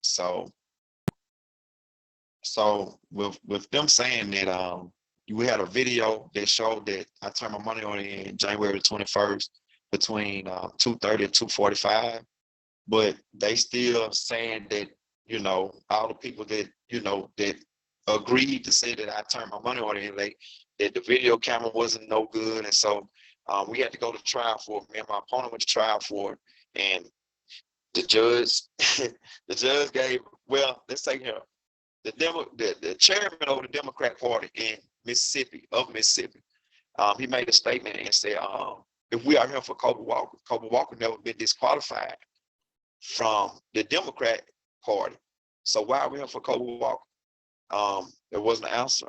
So with them saying that we had a video that showed that I turned my money on in January 21st between 2:30 and 2:45, but they still saying that, all the people that, that agreed to say that I turned my money on in late, that the video camera wasn't no good. And so we had to go to trial for it. Me and my opponent went to trial for it. And the judge, the judge gave, well, let's say here, the chairman of the Democrat Party in Mississippi, he made a statement and said, if we are here for Colby Walker never been disqualified from the Democrat Party. So why are we here for Colby Walker? There wasn't an answer.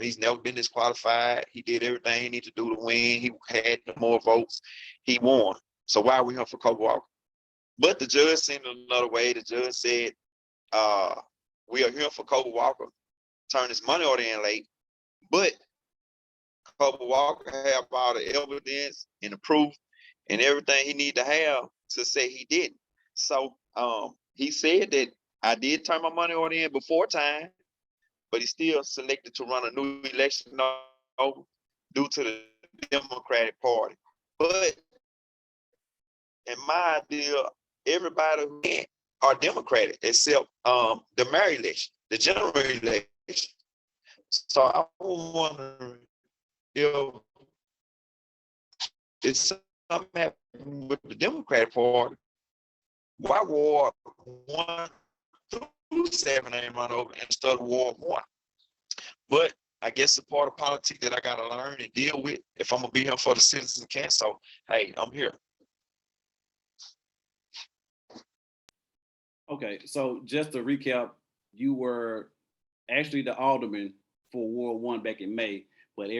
He's never been disqualified. He did everything he needed to do to win. He had more votes. He won. So why are we here for Colby Walker? But the judge seen it another way. The judge said, we are here for Colby Walker, turn his money order in late, but Colby Walker have all the evidence and the proof and everything he need to have to say he didn't. So he said that I did turn my money order in before time, but he still selected to run a new election over due to the Democratic Party. But in my idea, everybody who are Democratic except the mayor election, the general election. So I was wondering if it's something happening with the Democratic Party, why Ward 1 through 7 ain't run over instead of Ward 1? But I guess the part of politics that I gotta learn and deal with if I'm gonna be here for the citizens of Canton. So hey, I'm here. Okay, so just to recap, you were actually the alderman for Ward 1 back in May, but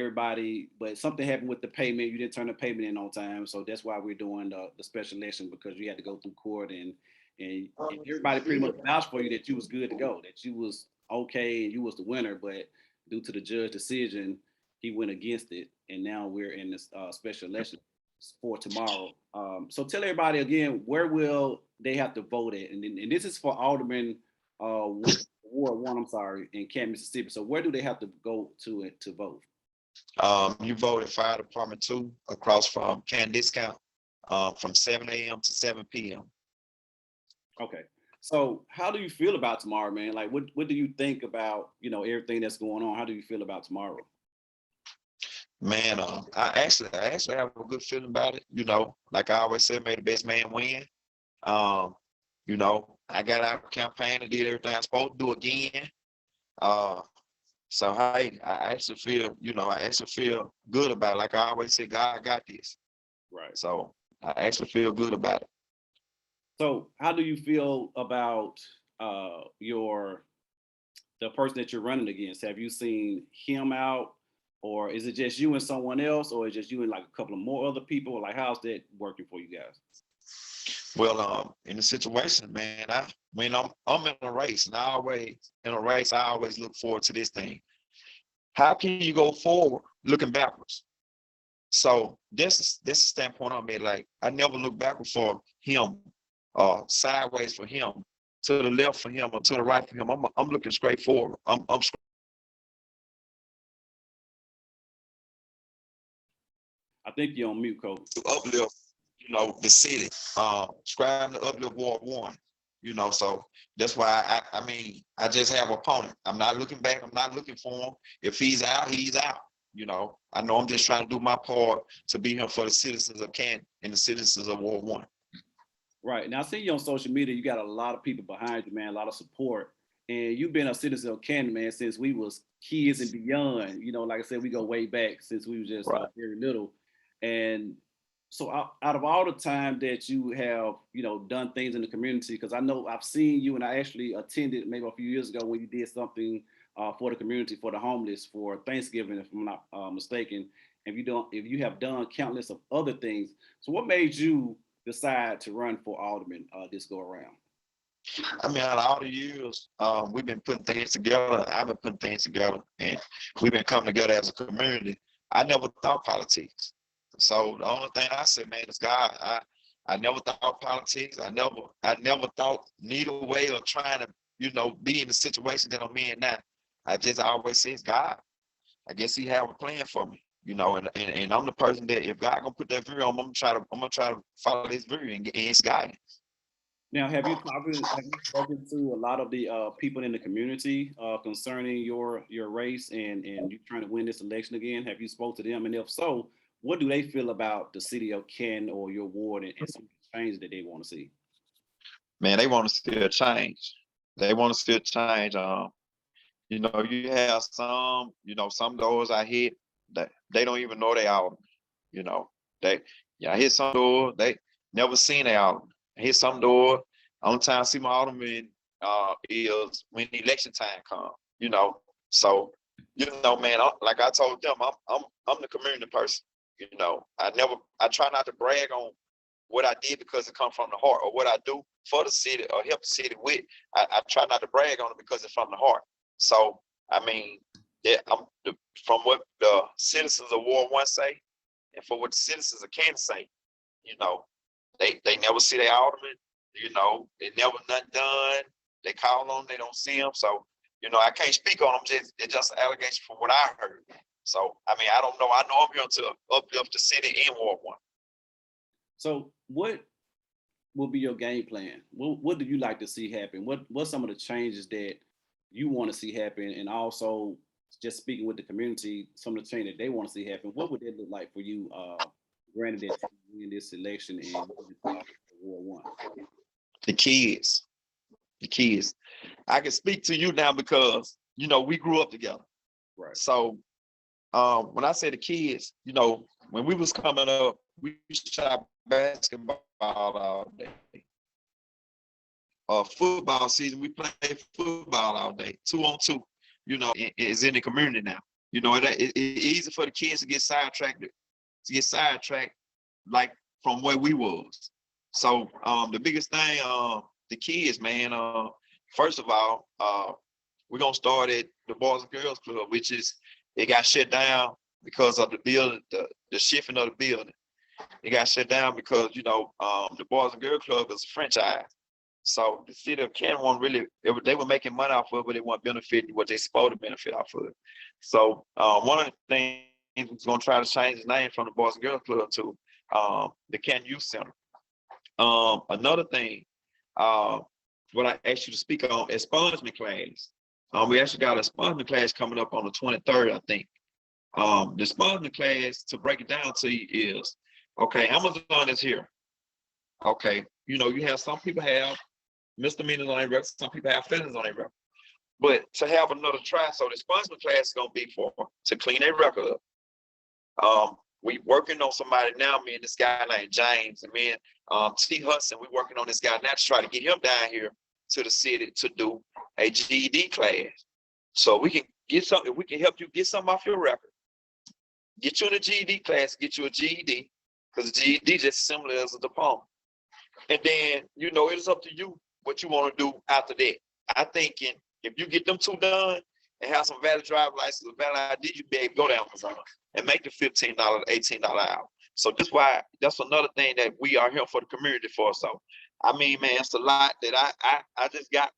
something happened with the payment. You didn't turn the payment in on time, so that's why we're doing the special election, because you had to go through court and everybody pretty much vouched for you that you was good to go, that you was okay and you was the winner, but due to the judge decision, he went against it, and now we're in this special election for tomorrow. So tell everybody again, where will they have to vote at? And this is for Alderman Ward 1, in Canton, Mississippi. So where do they have to go to vote? You vote at Fire Department 2 across from Canton Discount from 7 a.m. to 7 p.m. Okay. So how do you feel about tomorrow, man? Like, what do you think about, everything that's going on? How do you feel about tomorrow? Man, I actually have a good feeling about it. Like I always said, may the best man win. I got out of campaign and did everything I'm supposed to do again. So hey, I actually feel good about it. Like I always say, God got this. Right. So I actually feel good about it. So how do you feel about the person that you're running against? Have you seen him out? Or is it just you and someone else, or is it just you and like a couple of more other people? Like, how's that working for you guys? Well, in the situation, man, I'm in a race, and I always look forward to this thing. How can you go forward looking backwards? So this is the standpoint I'm at. Like, I never look backward for him, sideways for him, to the left for him, or to the right for him. I'm looking straight forward. I think you're on mute, Cole. To uplift, the city, striving to uplift Ward 1, so that's why I just have an opponent. I'm not looking back. I'm not looking for him. If he's out, he's out. I know I'm just trying to do my part to be here for the citizens of Canton and the citizens of Ward 1. Right. Now, I see you on social media. You got a lot of people behind you, man, a lot of support. And you've been a citizen of Canton, man, since we was kids and beyond. Like I said, we go way back since we was just very little. And so out of all the time that you have, done things in the community, because I know I've seen you, and I actually attended maybe a few years ago when you did something for the community, for the homeless, for Thanksgiving, if I'm not mistaken. If you have done countless of other things. So what made you decide to run for alderman this go around? Out of all the years, we've been putting things together. I've been putting things together, and we've been coming together as a community. I never thought politics. So the only thing I said, man, is God. I never thought politics. I never thought neither way of trying to, be in the situation that I'm in now. I just always say it's God. I guess He have a plan for me, and I'm the person that if God gonna put that view on, I'm gonna try to follow this view and get His guidance. Now, have you spoken to a lot of the people in the community concerning your race and you trying to win this election again? Have you spoke to them? And if so, what do they feel about the city of Canton or your ward and some changes that they want to see? Man, they want to see a change. They want to see a change. You have some doors I hit that they don't even know they out. You know, they I hit some door, they never seen they out. I hit some door, only time I see my alderman is when the election time come, you know. So, man, like I told them, I'm the community person. I try not to brag on what I did because it comes from the heart, or what I do for the city or help the city with. I try not to brag on it because it's from the heart. So I mean, yeah, from what the citizens of Ward One say, and for what the citizens of Kansas say, you know, they never see their alderman. They never nothing done. They call on, they don't see them. So I can't speak on them. It's just an allegation from what I heard. So I mean, I don't know. I know I'm here to uplift the city in Ward One. So what will be your game plan? What do you like to see happen? What's some of the changes that you want to see happen? And also just speaking with the community, some of the change that they want to see happen, what would it look like for you, granted that you win this election and Ward One? The kids. The kids. I can speak to you now because, we grew up together. Right. So when I say the kids, when we was coming up, we shot basketball all day. Football season, we play football all day, 2-on-2. Is in the community now. It's easy for the kids to get sidetracked, like from where we was. So the biggest thing, the kids, man. First of all, we're gonna start at the Boys and Girls Club, which is it got shut down because of the building, the shifting of the building. It got shut down because the Boys and Girls Club is a franchise. So the city of Canton wasn't really, they were making money off of it, but they weren't benefiting what they supposed to benefit off of it. So one of the things we're going to try to change the name from the Boys and Girls Club to the Canton Youth Center. Another thing, what I asked you to speak on, expungement class. We actually got a expungement class coming up on the 23rd, I think. The expungement class, to break it down to you, is, okay, Amazon is here. Okay, you have some people have misdemeanors on their record, some people have felonies on their record. But to have another try, so the expungement class is going to be to clean their record up. We working on somebody now, me and this guy named James, and me and T. Hudson, we working on this guy now to try to get him down here to the city to do a GED class. So we can get something, we can help you get something off your record. Get you in a GED class, get you a GED, because the GED just similar as a diploma. And then, it is up to you what you want to do after that. I'm thinking if you get them two done and have some valid driver license, a valid ID, you'll be able to go to Amazon and make the $15 to $18 hour. So that's another thing that we are here for the community for. So, I mean, man, it's a lot that I just got,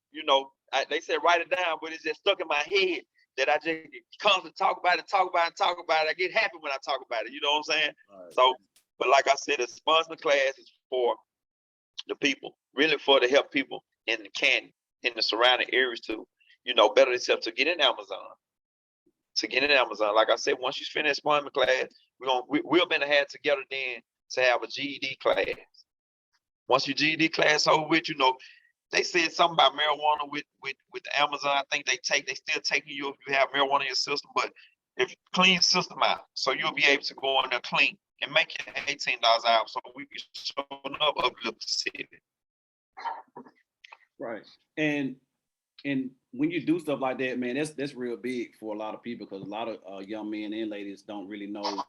they said write it down, but it's just stuck in my head that I just constantly talk about it. I get happy when I talk about it. You know what I'm saying? Right. So, but like I said, the expungement class is for the people, really for to help people in the Canton, in the surrounding areas to, better themselves to get in Amazon. Like I said, once you finish expungement class, we'll be had together then to have a GED class. Once your GED class over with, they said something about marijuana with the Amazon. I think they still taking you if you have marijuana in your system, but if you clean your system out, so you'll be able to go in there clean and make it $18 out, so we can show up uplift the city. Right, and when you do stuff like that, man, that's real big for a lot of people, because a lot of young men and ladies don't really know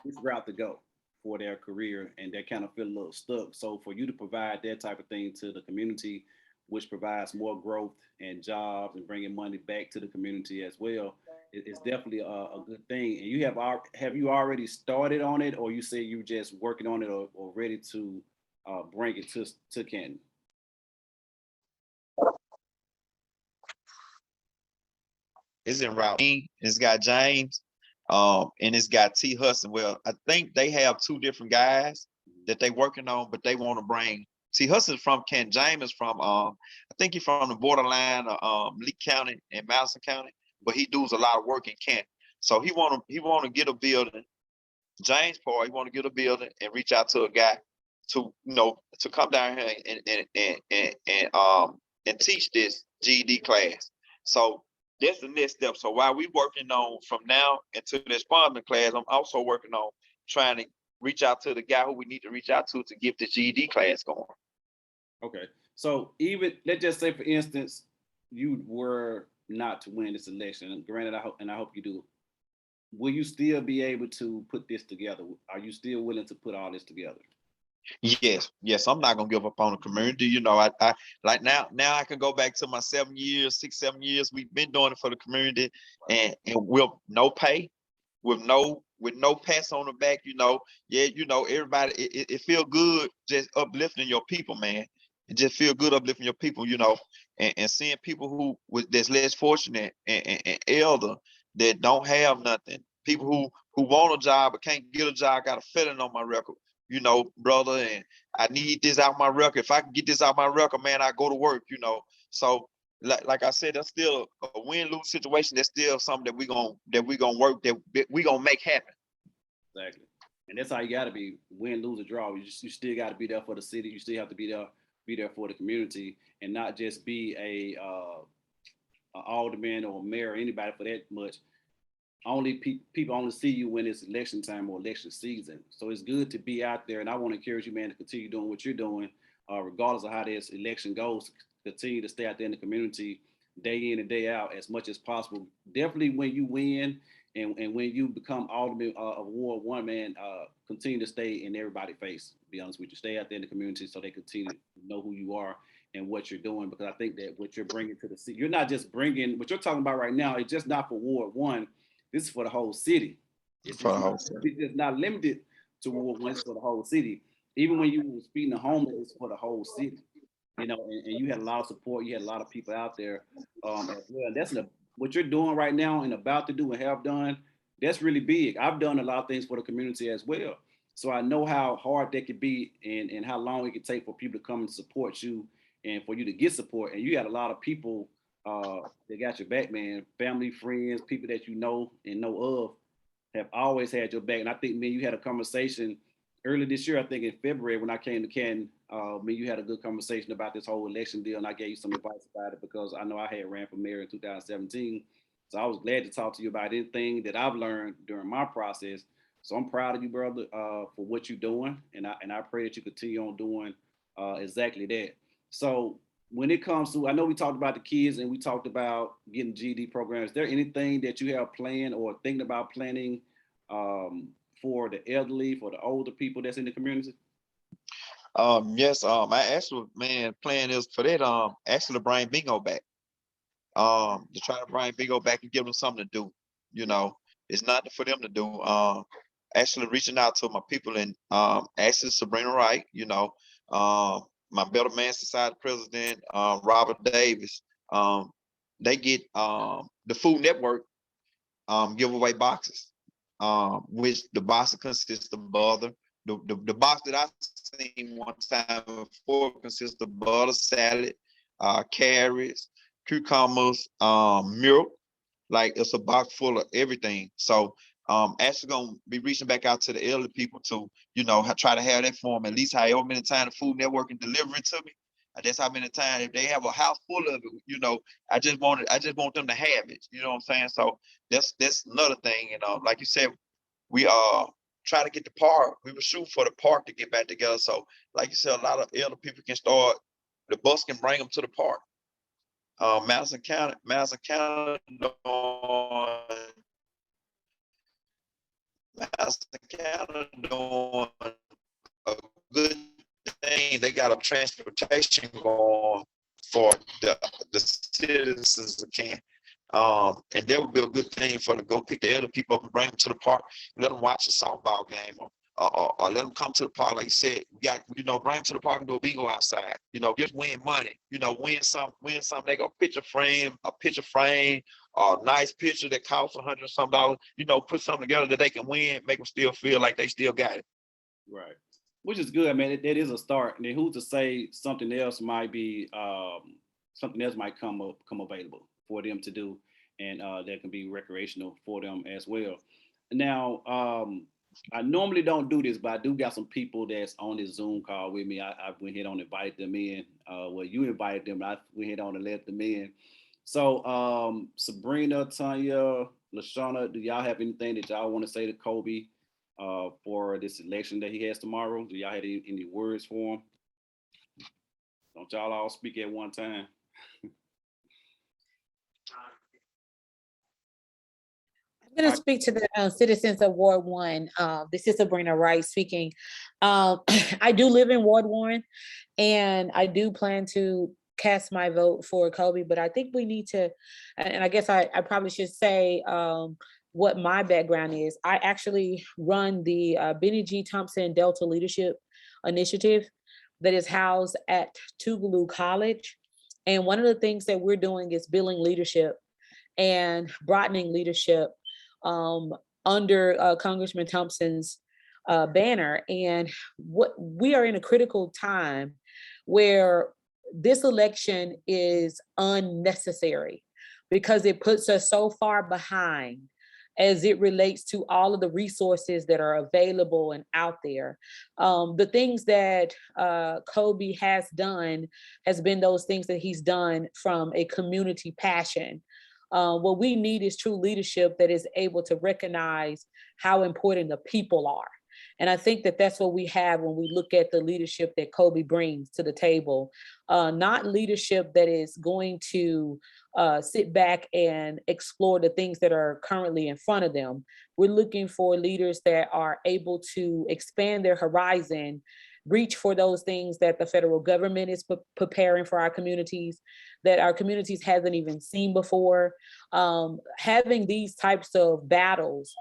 which route to go for their career, and they kind of feel a little stuck. So for you to provide that type of thing to the community, which provides more growth and jobs and bringing money back to the community as well, it's definitely a good thing. And have you already started on it, or you say you're just working on it or ready to bring it to Canton? It's in Route. It's got James, and it's got T. Hudson. Well, I think they have two different guys that they working on, but they want to bring T. Hudson's from Canton. James is from I think he's from the borderline of Lee County and Madison County, but he does a lot of work in Canton. So he wanna get a building. James Paul, he want to get a building and reach out to a guy to to come down here and teach this GED class. So that's the next step. So while we working on from now into the sponsoring class, I'm also working on trying to reach out to the guy who we need to reach out to get the GED class going. Okay. So even let's just say, for instance, you were not to win this election, and granted, I hope you do. Will you still be able to put this together? Are you still willing to put all this together? Yes, I'm not gonna give up on the community. I like now I can go back to my 6, 7 years. We've been doing it for the community, and with no pay, with no pats on the back. Everybody, it feel good just uplifting your people, man. It just feel good uplifting your people, and seeing people that's less fortunate and elder that don't have nothing. People who want a job but can't get a job, got a felon on my record, brother, and I need this out my record. If I can get this out my record, man, I go to work, So like I said, that's still a win-lose situation. That's still something that we gonna work, that we gonna make happen. Exactly. And that's how you gotta be, win, lose, or draw. You still gotta be there for the city. You still have to be there for the community, and not just be a alderman or mayor or anybody for that much. People only see you when it's election time or election season. So it's good to be out there, and I want to encourage you, man, to continue doing what you're doing, regardless of how this election goes. Continue to stay out there in the community day in and day out as much as possible. Definitely when you win and when you become alderman of Ward 1, man, continue to stay in everybody's face. To be honest with you, stay out there in the community so they continue to know who you are and what you're doing, because I think that what you're bringing to the city, you're not just bringing what you're talking about right now. It's just not for Ward 1. This is for the whole city. It's just not limited to Ward 1. It's for the whole city. Even when you were speaking to homeless, it's for the whole city. And you had a lot of support. You had a lot of people out there as well. And that's what you're doing right now and about to do and have done. That's really big. I've done a lot of things for the community as well. So I know how hard that could be and how long it could take for people to come and support you and for you to get support. And you got a lot of people that got your back, man. Family, friends, people that you know and know of have always had your back. And I think, man, you had a conversation early this year, I think in February, when I came to Canton. You had a good conversation about this whole election deal, and I gave you some advice about it because I know I had ran for mayor in 2017. So I was glad to talk to you about anything that I've learned during my process. So I'm proud of you, brother, for what you're doing, and I pray that you continue on doing exactly that. So when it comes to, I know we talked about the kids and we talked about getting GED programs. Is there anything that you have planned or thinking about planning for the elderly, for the older people that's in the community? Yes, I actually, man, plan is for that, actually to bring bingo back. To try to bring bingo back and give them something to do. It's not for them to do. Actually reaching out to my people and actually Sabrina Wright, my Better Man Society president, Robert Davis. They get the Food Network giveaway boxes, which the box consists of butter. The box that I seen one time before consists of butter, salad, carrots, cucumbers, milk. Like, it's a box full of everything. So actually gonna be reaching back out to the elderly people to, try to have that for them at least however many times the Food Network can deliver it to me. That's how many times. If they have a house full of it, I just want them to have it. You know what I'm saying? So that's another thing. Like you said, we try to get the park. We were shooting for the park to get back together. So like you said, a lot of elder people can start. The bus can bring them to the park. Madison County doing a good thing. They got a transportation going for the citizens of Canton. And that would be a good thing for to go pick the other people up and bring them to the park, let them watch a softball game or let them come to the park, like you said. You got, bring them to the park and do a bingo outside. Just win money. Win some. They go picture frame, a nice picture that costs $100 or some dollars. Put something together that they can win, make them still feel like they still got it. Right. Which is good, man. That is a start. And then who's to say something else might be something else might come available for them to do, and that can be recreational for them as well. Now, I normally don't do this, but I do got some people that's on this Zoom call with me. I went ahead and invited them in. Well, you invited them, I went ahead on and let them in. So, Sabrina, Tanya, Lashana, do y'all have anything that y'all want to say to Colby for this election that he has tomorrow? Do y'all have any words for him? Don't y'all all speak at one time? I'm going to speak to the citizens of Ward 1. This is Sabrina Wright speaking. I do live in Ward 1, and I do plan to cast my vote for Colby, but I think we need to, and I guess I probably should say what my background is. I actually run the Benny G. Thompson Delta Leadership Initiative that is housed at Tougaloo College. And one of the things that we're doing is building leadership and broadening leadership under Congressman Thompson's banner. And what we are in a critical time where this election is unnecessary because it puts us so far behind as it relates to all of the resources that are available and out there. The things that Colby has done has been those things that he's done from a community passion. What we need is true leadership that is able to recognize how important the people are. And I think that that's what we have when we look at the leadership that Colby brings to the table. Not leadership that is going to sit back and explore the things that are currently in front of them. We're looking for leaders that are able to expand their horizon, reach for those things that the federal government is preparing for our communities, that our communities haven't even seen before. Having these types of battles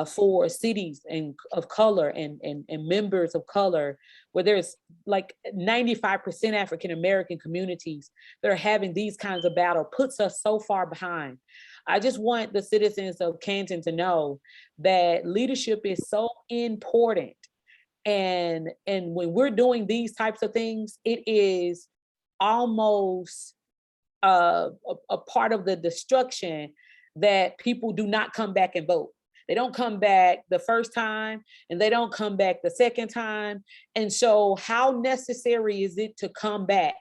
for cities and of color and members of color, where there's like 95% African American communities that are having these kinds of battle, puts us so far behind. I just want the citizens of Canton to know that leadership is so important. And when we're doing these types of things, it is almost a part of the destruction that people do not come back and vote. They don't come back the first time and they don't come back the second time. And so how necessary is it to come back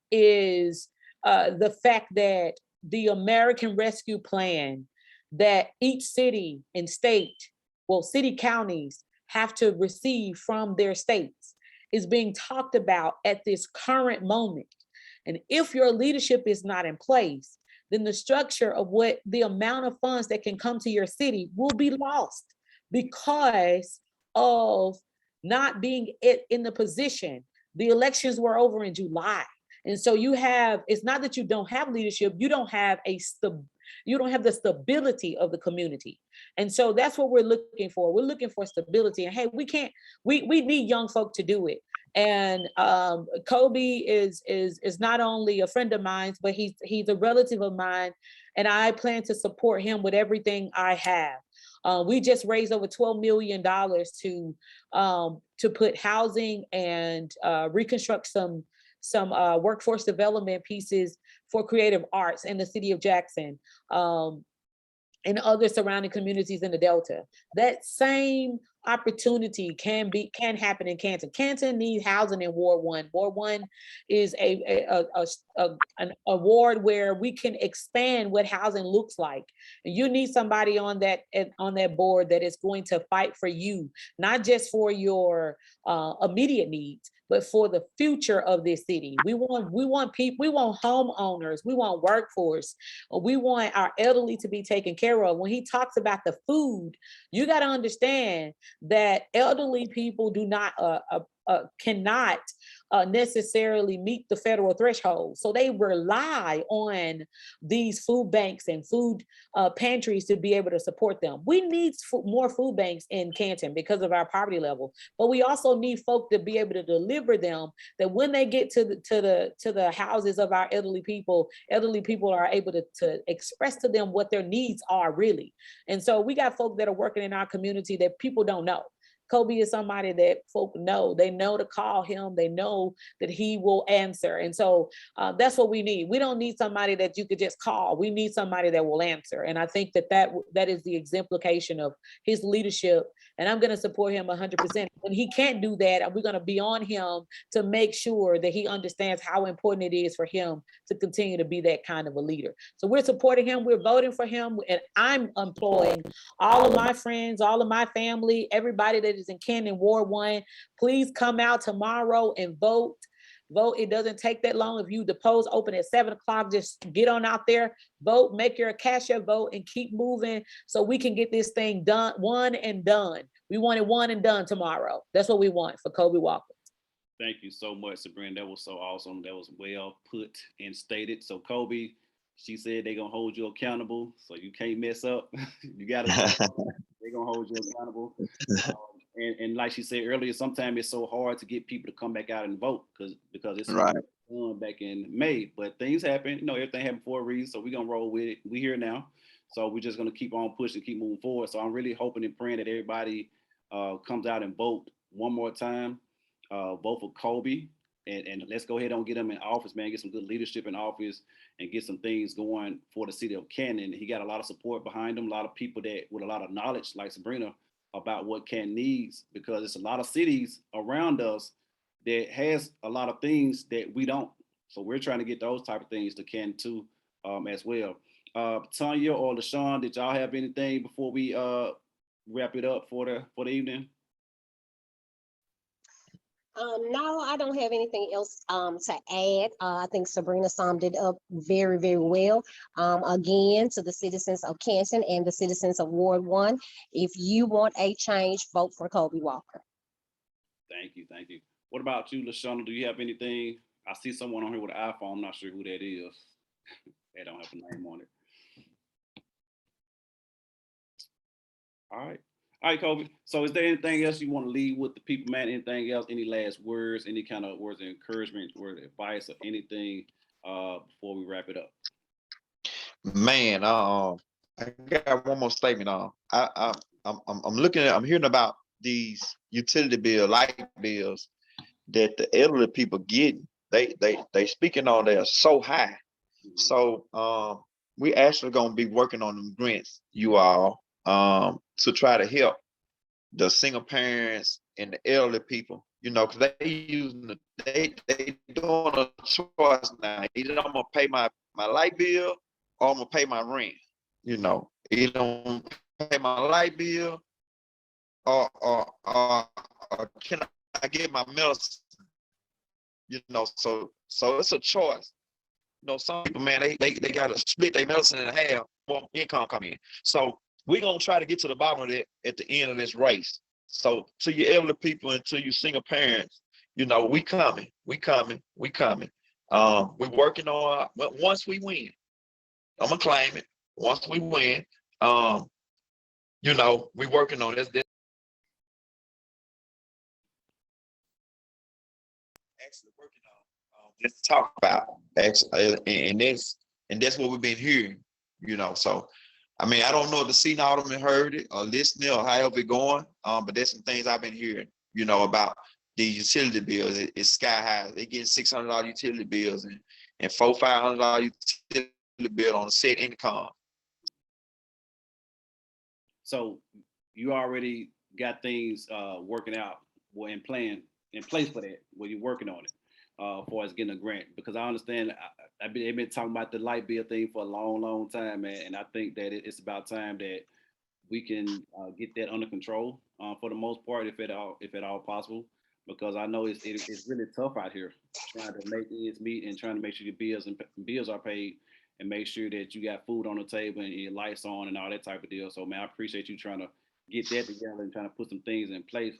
is the fact that the American Rescue Plan that each city and state, well, city counties have to receive from their states is being talked about at this current moment. And if your leadership is not in place, then the structure of what the amount of funds that can come to your city will be lost because of not being in the position. The elections were over in July. And so you have, it's not that you don't have leadership, you don't have the stability of the community. And so that's what we're looking for. We're looking for stability. And hey, we need young folk to do it. And Colby is not only a friend of mine, but he's a relative of mine, and I plan to support him with everything I have. We just raised over $12 million to put housing and reconstruct some workforce development pieces for creative arts in the city of Jackson. And other surrounding communities in the Delta. That same opportunity can happen in Canton. Canton needs housing in Ward 1. Ward 1 is an award where we can expand what housing looks like. And you need somebody on that board that is going to fight for you, not just for your immediate needs, but for the future of this city. We want people, we want homeowners, we want workforce, we want our elderly to be taken care of. When he talks about the food, you got to understand that elderly people cannot necessarily meet the federal threshold. So they rely on these food banks and food pantries to be able to support them. We need more food banks in Canton because of our poverty level, but we also need folk to be able to deliver them, that when they get to the houses of our elderly people are able to express to them what their needs are really. And so we got folk that are working in our community that people don't know. Colby is somebody that folk know. They know to call him. They know that he will answer. And so that's what we need. We don't need somebody that you could just call. We need somebody that will answer. And I think that is the exemplification of his leadership. And I'm going to support him 100%. When he can't do that, we're going to be on him to make sure that he understands how important it is for him to continue to be that kind of a leader. So we're supporting him. We're voting for him. And I'm employing all of my friends, all of my family, everybody that is in Canton Ward 1, please come out tomorrow and vote. Vote. It doesn't take that long. If the polls open at 7 o'clock, just get on out there, vote, make your cash out vote, and keep moving so we can get this thing done, one and done. We want it one and done tomorrow. That's what we want for Colby Walker. Thank you so much, Sabrina. That was so awesome. That was well put and stated. So Colby, she said they're gonna hold you accountable, so you can't mess up. You gotta. They're gonna hold you accountable. And like she said earlier, sometimes it's so hard to get people to come back out and vote because it's right. done back in May. But things happen, everything happened for a reason. So we're gonna roll with it. We're here now. So we're just gonna keep on pushing, keep moving forward. So I'm really hoping and praying that everybody comes out and vote one more time. Vote for Colby. And let's go ahead and get him in office, man. Get some good leadership in office and get some things going for the city of Canton. He got a lot of support behind him, a lot of people that with a lot of knowledge, like Sabrina, about what Canton needs, because it's a lot of cities around us that has a lot of things that we don't. So we're trying to get those type of things to Canton too, as well. Tanya or LaShawn, did y'all have anything before we wrap it up for the evening? No, I don't have anything else to add. I think Sabrina summed it up very, very well. Again, to the citizens of Canton and the citizens of Ward 1, if you want a change, vote for Colby Walker. Thank you. What about you, LaShawn? Do you have anything? I see someone on here with an iPhone. I'm not sure who that is. They don't have a name on it. All right, Colby. So is there anything else you want to leave with the people, man? Anything else? Any last words? Any kind of words of encouragement, word of advice, or anything before we wrap it up? Man, I got one more statement. I'm hearing about these utility bill, light bills that the elderly people get. They speaking on, they are so high. So we actually gonna be working on them grants, you all, to try to help the single parents and the elderly people, because they doing a choice now. Either I'm gonna pay my light bill or I'm gonna pay my rent. Either I'm gonna pay my light bill or can I get my medicine? So it's a choice. Some people, man, they gotta split their medicine in half for income come in. So we're gonna try to get to the bottom of it at the end of this race. So to your elderly people and to you single parents, we coming. We're working on, once we win, I'm gonna claim it. Once we win, we working on this. Actually working on just talk about actually, and that's what we've been hearing. So I mean, I don't know if the senior alderman heard it or listening or however it's going, but there's some things I've been hearing, about the utility bills. It's sky high. They get $600 utility bills and $400-500 utility bill on a set income. So you already got things working out and in place for that, where you're working on it. For us getting a grant, because I understand they've been talking about the light bill thing for a long time, man, and I think that it's about time that we can get that under control for the most part, if at all possible, because I know it's really tough out here trying to make ends meet and trying to make sure your bills are paid and make sure that you got food on the table and your lights on and all that type of deal. So man, I appreciate you trying to get that together and trying to put some things in place.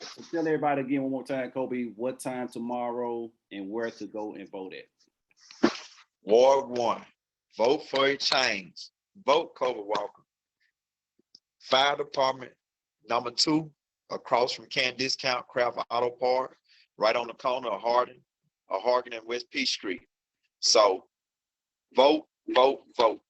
So tell everybody again one more time, Colby, what time tomorrow and where to go and vote at. Ward 1, vote for a change. Vote Colby Walker. Fire Department, number 2, across from Canton Discount Craft Auto Part, right on the corner of Hardin and West Peach Street. So vote, vote, vote.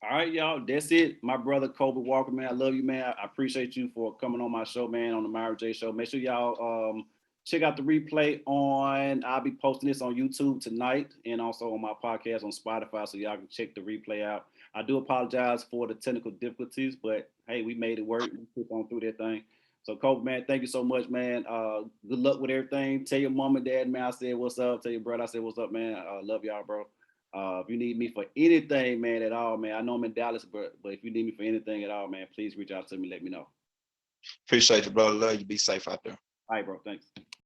All right, y'all. That's it. My brother Colby Walker, man. I love you, man. I appreciate you for coming on my show, man, on the Myra J Show. Make sure y'all check out the replay on. I'll be posting this on YouTube tonight and also on my podcast on Spotify, so y'all can check the replay out. I do apologize for the technical difficulties, but hey, we made it work. We took on through that thing. So Colby, man, thank you so much, man. Good luck with everything. Tell your mom and dad, man, I said what's up. Tell your brother I said what's up, man. Love y'all, bro. If you need me for anything, man, at all, man, I know I'm in Dallas, but if you need me for anything at all, man, please reach out to me. Let me know. Appreciate you, brother. Love you. Be safe out there. All right, bro. Thanks.